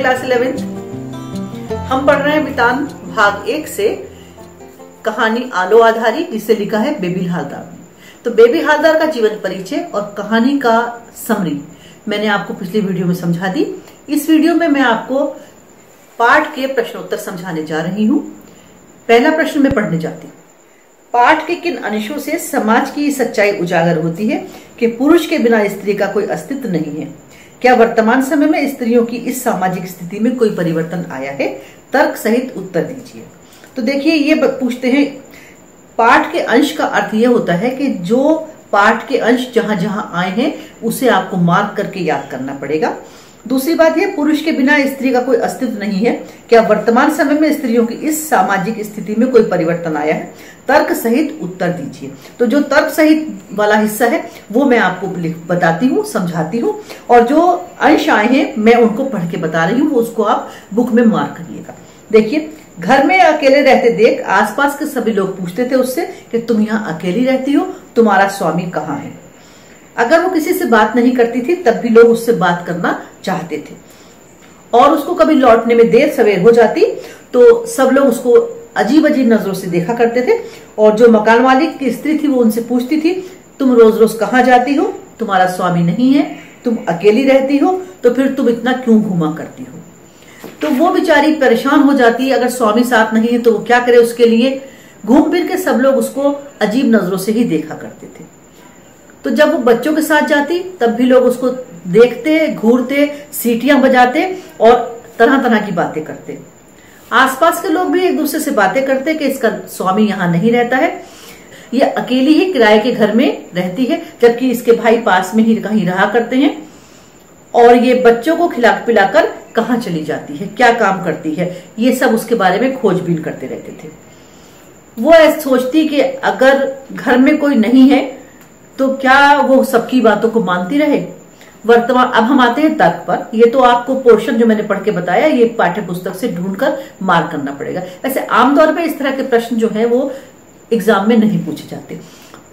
Class 11th। हम पढ़ रहे हैं बितान भाग 1 से कहानी आलो आधारी, जिसे लिखा है बेबी हालदार ने। तो बेबी हालदार का जीवन परिचय और कहानी का समरी मैंने आपको पिछली वीडियो में समझा दी। इस वीडियो में मैं आपको पाठ के प्रश्नोत्तर समझाने जा रही हूँ। पहला प्रश्न मैं पढ़ने जाती हूँ। पाठ के किन अंशों से समाज की सच्चाई उजागर होती है कि पुरुष के बिना स्त्री का कोई अस्तित्व नहीं है? क्या वर्तमान समय में स्त्रियों की इस सामाजिक स्थिति में कोई परिवर्तन आया है? तर्क सहित उत्तर दीजिए। तो देखिए, ये पूछते हैं पाठ के अंश का अर्थ यह होता है कि जो पाठ के अंश जहां जहां आए हैं उसे आपको मार्क करके याद करना पड़ेगा। दूसरी बात है, पुरुष के बिना स्त्री का कोई अस्तित्व नहीं है। क्या वर्तमान समय में स्त्रियों की इस सामाजिक स्थिति में कोई परिवर्तन आया है? तर्क सहित उत्तर दीजिए। तो जो तर्क सहित वाला हिस्सा है वो मैं आपको बताती हूँ, समझाती हूँ, और जो अंश आए हैं मैं उनको पढ़ के बता रही हूँ, उसको आप बुक में मार्क करिएगा। देखिए, घर में अकेले रहते देख आसपास के सभी लोग पूछते थे उससे कि तुम यहाँ अकेली रहती हो, तुम्हारा स्वामी कहाँ है? अगर वो किसी से बात नहीं करती थी तब भी लोग उससे बात करना चाहते थे, और उसको कभी लौटने में देर सवेर हो जाती तो सब लोग उसको अजीब अजीब नजरों से देखा करते थे। और जो मकान मालिक की स्त्री थी वो उनसे पूछती थी, तुम रोज रोज कहाँ जाती हो? तुम्हारा स्वामी नहीं है, तुम अकेली रहती हो, तो फिर तुम इतना क्यों घूमा करती हो? तो वो बेचारी परेशान हो जाती है। अगर स्वामी साथ नहीं है तो वो क्या करे? उसके लिए घूम फिर के सब लोग उसको अजीब नजरों से ही देखा करते थे। तो जब वो बच्चों के साथ जाती तब भी लोग उसको देखते, घूरते, सीटियां बजाते और तरह तरह की बातें करते। आसपास के लोग भी एक दूसरे से बातें करते कि इसका स्वामी यहाँ नहीं रहता है, ये अकेली ही किराए के घर में रहती है, जबकि इसके भाई पास में ही कहीं रहा करते हैं, और ये बच्चों को खिला पिलाकर कहाँ चली जाती है, क्या काम करती है, ये सब उसके बारे में खोजबीन करते रहते थे। वो ऐसे सोचती कि अगर घर में कोई नहीं है तो क्या वो सबकी बातों को मानती रहे? वर्तमान अब हम आते हैं तर्क पर। ये तो आपको पोर्शन जो मैंने पढ़ के बताया ये पाठ्य पुस्तक से ढूंढकर मार्क करना पड़ेगा। वैसे आमतौर पे इस तरह के प्रश्न जो है वो एग्जाम में नहीं पूछे जाते।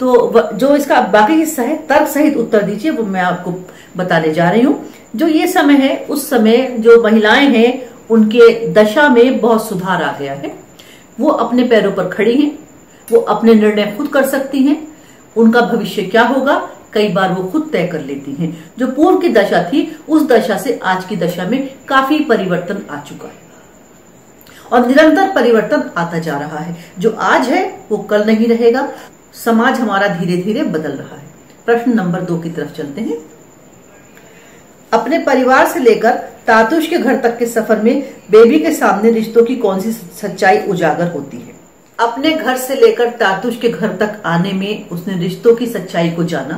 तो जो इसका बाकी हिस्सा है, तर्क सहित उत्तर दीजिए, वो मैं आपको बताने जा रही हूँ। जो ये समय है, उस समय जो महिलाएं हैं उनके दशा में बहुत सुधार आ गया है। वो अपने पैरों पर खड़ी हैं, वो अपने निर्णय खुद कर सकती हैं, उनका भविष्य क्या होगा कई बार वो खुद तय कर लेती हैं। जो पूर्व की दशा थी उस दशा से आज की दशा में काफी परिवर्तन आ चुका है, और निरंतर परिवर्तन आता जा रहा है। जो आज है वो कल नहीं रहेगा। समाज हमारा धीरे धीरे बदल रहा है। प्रश्न नंबर 2 की तरफ चलते हैं। अपने परिवार से लेकर तातुष के घर तक के सफर में बेबी के सामने रिश्तों की कौन सी सच्चाई उजागर होती है? अपने घर से लेकर तातुष के घर तक आने में उसने रिश्तों की सच्चाई को जाना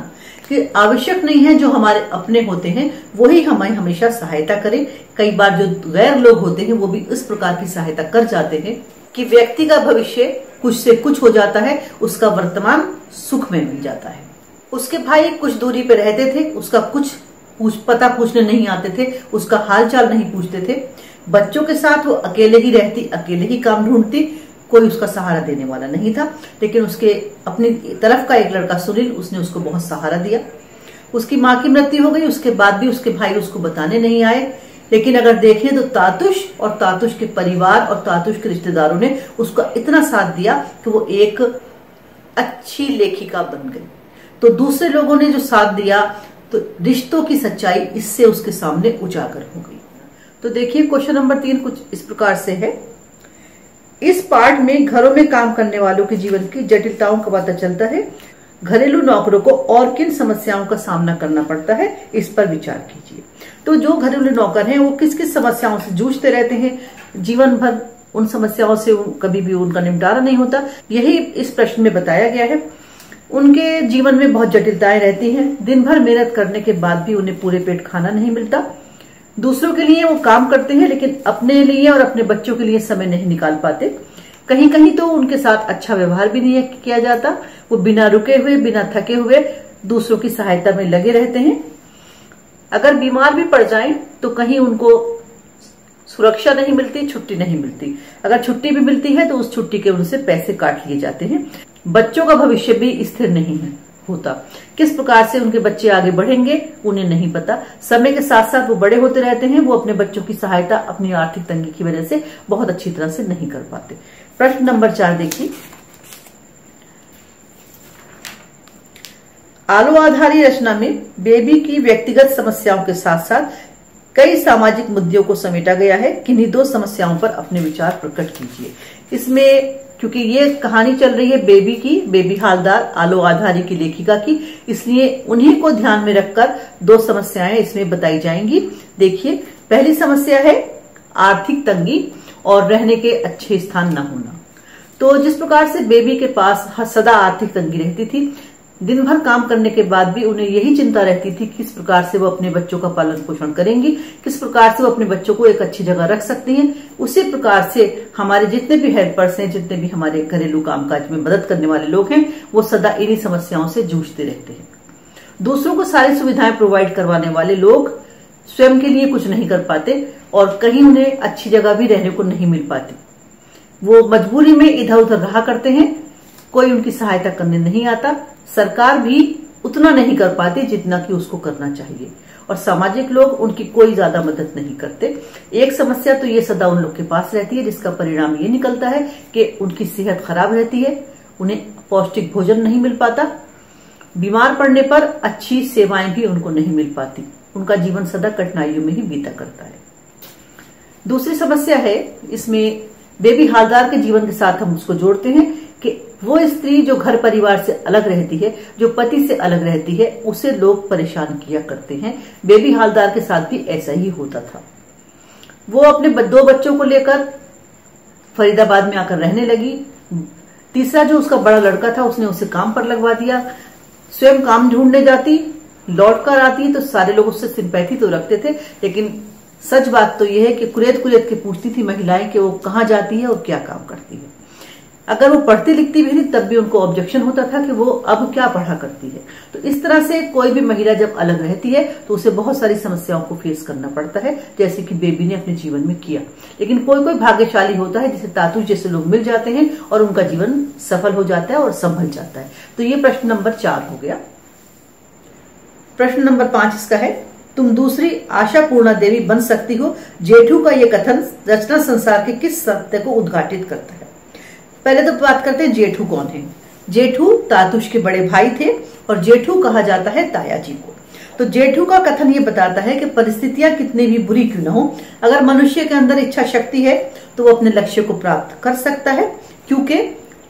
कि आवश्यक नहीं है जो हमारे अपने होते हैं वही हमें हमेशा सहायता करें। कई बार जो गैर लोग होते हैं वो भी इस प्रकार की सहायता कर जाते हैं कि व्यक्ति का भविष्य कुछ से कुछ हो जाता है, उसका वर्तमान सुख में मिल जाता है। उसके भाई कुछ दूरी पे रहते थे, उसका कुछ पता पूछने नहीं आते थे, उसका हालचाल नहीं पूछते थे। बच्चों के साथ वो अकेले ही रहती, अकेले ही काम ढूंढती, कोई उसका सहारा देने वाला नहीं था। लेकिन उसके अपनी तरफ का एक लड़का सुनील, उसने उसको बहुत सहारा दिया। उसकी माँ की मृत्यु हो गई, उसके बाद भी उसके भाई उसको बताने नहीं आए। लेकिन अगर देखें तो तातुष और तातुष के परिवार और तातुष के रिश्तेदारों ने उसका इतना साथ दिया कि वो एक अच्छी लेखिका बन गई। तो दूसरे लोगों ने जो साथ दिया तो रिश्तों की सच्चाई इससे उसके सामने उजागर हो गई। तो देखिए, क्वेश्चन नंबर 3 कुछ इस प्रकार से है। इस पाठ में घरों में काम करने वालों के जीवन की जटिलताओं का पता चलता है। घरेलू नौकरों को और किन समस्याओं का सामना करना पड़ता है, इस पर विचार कीजिए। तो जो घरेलू नौकर हैं वो किस किस समस्याओं से जूझते रहते हैं, जीवन भर उन समस्याओं से कभी भी उनका निपटारा नहीं होता, यही इस प्रश्न में बताया गया है। उनके जीवन में बहुत जटिलताएं रहती हैं। दिन भर मेहनत करने के बाद भी उन्हें पूरे पेट खाना नहीं मिलता। दूसरों के लिए वो काम करते हैं लेकिन अपने लिए और अपने बच्चों के लिए समय नहीं निकाल पाते। कहीं कहीं तो उनके साथ अच्छा व्यवहार भी नहीं किया जाता। वो बिना रुके हुए, बिना थके हुए दूसरों की सहायता में लगे रहते हैं। अगर बीमार भी पड़ जाएं तो कहीं उनको सुरक्षा नहीं मिलती, छुट्टी नहीं मिलती। अगर छुट्टी भी मिलती है तो उस छुट्टी के उनसे पैसे काट लिए जाते हैं। बच्चों का भविष्य भी स्थिर नहीं है। होता। किस प्रकार से उनके बच्चे आगे बढ़ेंगे उन्हें नहीं पता। समय के साथ साथ वो बड़े होते रहते हैं, वो अपने बच्चों की सहायता अपनी आर्थिक तंगी की वजह से बहुत अच्छी तरह से नहीं कर पाते। प्रश्न नंबर 4 देखिए, आलो आधारी रचना में बेबी की व्यक्तिगत समस्याओं के साथ साथ कई सामाजिक मुद्दों को समेटा गया है। किन्हीं 2 समस्याओं पर अपने विचार प्रकट कीजिए। इसमें क्योंकि ये कहानी चल रही है बेबी की, बेबी हालदार आलो आधारी की लेखिका की, इसलिए उन्हीं को ध्यान में रखकर 2 समस्याएं इसमें बताई जाएंगी। देखिए, पहली समस्या है आर्थिक तंगी और रहने के अच्छे स्थान न होना। तो जिस प्रकार से बेबी के पास सदा आर्थिक तंगी रहती थी, दिन भर काम करने के बाद भी उन्हें यही चिंता रहती थी किस प्रकार से वो अपने बच्चों का पालन पोषण करेंगी, किस प्रकार से वो अपने बच्चों को एक अच्छी जगह रख सकती हैं। उसी प्रकार से हमारे जितने भी हेल्पर्स हैं, जितने भी हमारे घरेलू कामकाज में मदद करने वाले लोग हैं, वो सदा इन्हीं समस्याओं से जूझते रहते हैं। दूसरों को सारी सुविधाएं प्रोवाइड करवाने वाले लोग स्वयं के लिए कुछ नहीं कर पाते और कहीं उन्हें अच्छी जगह भी रहने को नहीं मिल पाती। वो मजबूरी में इधर उधर रहा करते हैं, कोई उनकी सहायता करने नहीं आता। सरकार भी उतना नहीं कर पाती जितना कि उसको करना चाहिए और सामाजिक लोग उनकी कोई ज्यादा मदद नहीं करते। एक समस्या तो ये सदा उन लोग के पास रहती है, जिसका परिणाम ये निकलता है कि उनकी सेहत खराब रहती है, उन्हें पौष्टिक भोजन नहीं मिल पाता, बीमार पड़ने पर अच्छी सेवाएं भी उनको नहीं मिल पाती, उनका जीवन सदा कठिनाइयों में ही बीता करता है। दूसरी समस्या है, इसमें बेबी हालदार के जीवन के साथ हम उसको जोड़ते हैं कि वो स्त्री जो घर परिवार से अलग रहती है, जो पति से अलग रहती है, उसे लोग परेशान किया करते हैं। बेबी हालदार के साथ भी ऐसा ही होता था। वो अपने 2 बच्चों को लेकर फरीदाबाद में आकर रहने लगी। तीसरा जो उसका बड़ा लड़का था, उसने उसे काम पर लगवा दिया। स्वयं काम ढूंढने जाती, लौट कर आती तो सारे लोग उससे सिंपैथी तो रखते थे, लेकिन सच बात तो यह है कि कुरेद कुरेद के पूछती थी महिलाएं कि वो कहाँ जाती है और क्या काम करती है। अगर वो पढ़ती लिखती भी थी तब भी उनको ऑब्जेक्शन होता था कि वो अब क्या पढ़ा करती है। तो इस तरह से कोई भी महिला जब अलग रहती है तो उसे बहुत सारी समस्याओं को फेस करना पड़ता है, जैसे कि बेबी ने अपने जीवन में किया। लेकिन कोई कोई भाग्यशाली होता है, जिसे तातुश जैसे लोग मिल जाते हैं और उनका जीवन सफल हो जाता है और संभल जाता है। तो ये प्रश्न नंबर 4 हो गया। प्रश्न नंबर 5 इसका है, तुम दूसरी आशा पूर्णा देवी बन सकती हो। जेठू का यह कथन रचना संसार के किस सत्य को उद्घाटित करता है? पहले तो बात करते हैं जेठू कौन है। जेठू तातुश के बड़े भाई थे और जेठू कहा जाता है ताया जी को। तो जेठू का कथन ये बताता है कि परिस्थितियां कितनी भी बुरी क्यों न हो, अगर मनुष्य के अंदर इच्छा शक्ति है तो वो अपने लक्ष्य को प्राप्त कर सकता है। क्योंकि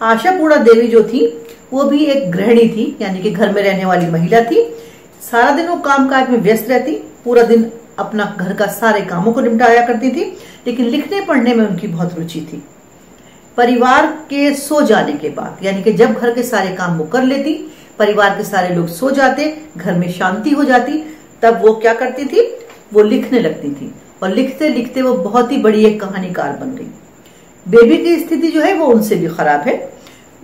आशापूर्णा देवी जो थी वो भी एक गृहिणी थी, यानी कि घर में रहने वाली महिला थी। सारा दिन वो कामकाज में व्यस्त रहती, पूरा दिन अपना घर का सारे कामों को निपटाया करती थी, लेकिन लिखने पढ़ने में उनकी बहुत रुचि थी। परिवार के सो जाने के बाद, यानी कि जब घर के सारे काम वो कर लेती, परिवार के सारे लोग सो जाते, घर में शांति हो जाती, तब वो क्या करती थी, वो लिखने लगती थी और लिखते लिखते वो बहुत ही बड़ी एक कहानीकार बन गई। बेबी की स्थिति जो है वो उनसे भी खराब है,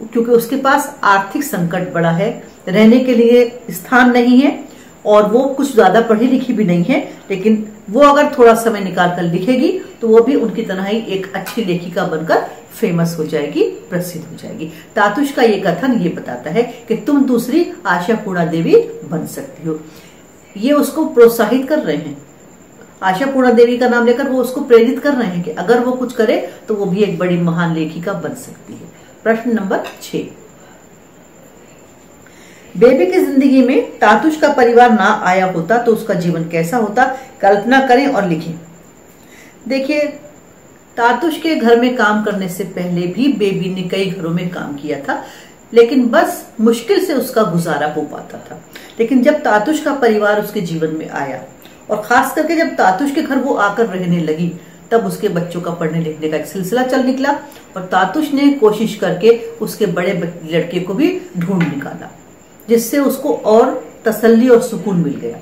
क्योंकि उसके पास आर्थिक संकट बड़ा है, रहने के लिए स्थान नहीं है और वो कुछ ज्यादा पढ़ी लिखी भी नहीं है, लेकिन वो अगर थोड़ा समय निकाल कर लिखेगी तो वो भी उनकी तरह ही एक अच्छी लेखिका बनकर फेमस हो जाएगी, प्रसिद्ध हो जाएगी। तातुश का ये कथन ये बताता है कि तुम दूसरी आशापूर्णा देवी बन सकती हो। ये उसको प्रोत्साहित कर रहे हैं, आशापूर्णा देवी का नाम लेकर वो उसको प्रेरित कर रहे हैं कि अगर वो कुछ करे तो वो भी एक बड़ी महान लेखिका बन सकती है। प्रश्न नंबर 6, बेबी की जिंदगी में तातुश का परिवार ना आया होता तो उसका जीवन कैसा होता? कल्पना करें और लिखें। देखिए, तातुश के घर में काम करने से पहले भी बेबी ने कई घरों में काम किया था, लेकिन बस मुश्किल से उसका गुजारा हो पाता था। लेकिन जब तातुश का परिवार उसके जीवन में आया और खास करके जब तातुश के घर वो आकर रहने लगी, तब उसके बच्चों का पढ़ने लिखने का एक सिलसिला चल निकला और तातुश ने कोशिश करके उसके बड़े लड़के को भी ढूंढ निकाला, जिससे उसको और तसल्ली और सुकून मिल गया।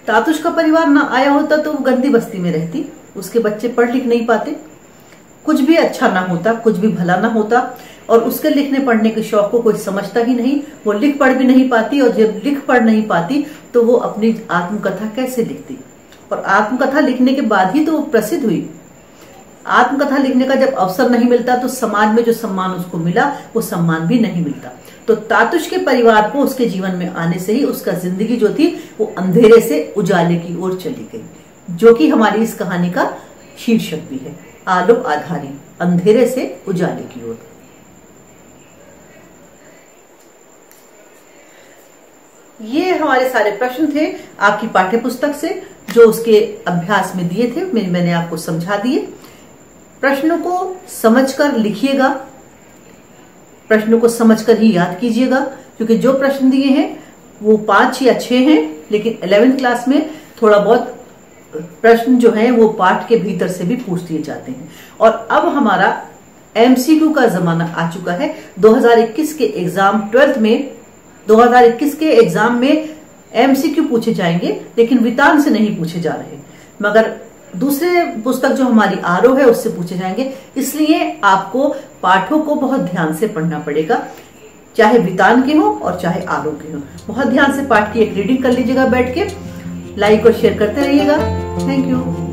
तातुश का परिवार ना आया होता तो वो गंदी बस्ती में रहती, उसके बच्चे पढ़ लिख नहीं पाते, कुछ भी अच्छा ना होता, कुछ भी भला ना होता और उसके लिखने पढ़ने के शौक को कोई समझता ही नहीं। वो लिख पढ़ भी नहीं पाती और जब लिख पढ़ नहीं पाती तो वो अपनी आत्मकथा कैसे लिखती, और आत्मकथा लिखने के बाद ही तो वो प्रसिद्ध हुई। आत्मकथा लिखने का जब अवसर नहीं मिलता तो समाज में जो सम्मान उसको मिला वो सम्मान भी नहीं मिलता। तो तातुश के परिवार को उसके जीवन में आने से ही उसका जिंदगी जो थी वो अंधेरे से उजाले की ओर चली गई, जो कि हमारी इस कहानी का शीर्षक भी है, आलो आधारी, अंधेरे से उजाले की ओर। ये हमारे सारे प्रश्न थे आपकी पाठ्य पुस्तक से, जो उसके अभ्यास में दिए थे, मैंने आपको समझा दिए। प्रश्नों को समझकर लिखिएगा, प्रश्नों को समझकर ही याद कीजिएगा, क्योंकि जो प्रश्न दिए हैं वो 5 या 6 हैं, लेकिन 11th क्लास में थोड़ा बहुत प्रश्न जो है वो पाठ के भीतर से भी पूछ दिए जाते हैं। और अब हमारा एमसीक्यू का जमाना आ चुका है। 2021 के एग्जाम 12th में 2021 के एग्जाम में एमसीक्यू पूछे जाएंगे, लेकिन वितान से नहीं पूछे जा रहे, मगर दूसरे पुस्तक जो हमारी आरो है उससे पूछे जाएंगे। इसलिए आपको पाठों को बहुत ध्यान से पढ़ना पड़ेगा, चाहे वितान के हो और चाहे आरो के हो। बहुत ध्यान से पाठ की एक रीडिंग कर लीजिएगा बैठ के। लाइक और शेयर करते रहिएगा। Thank you.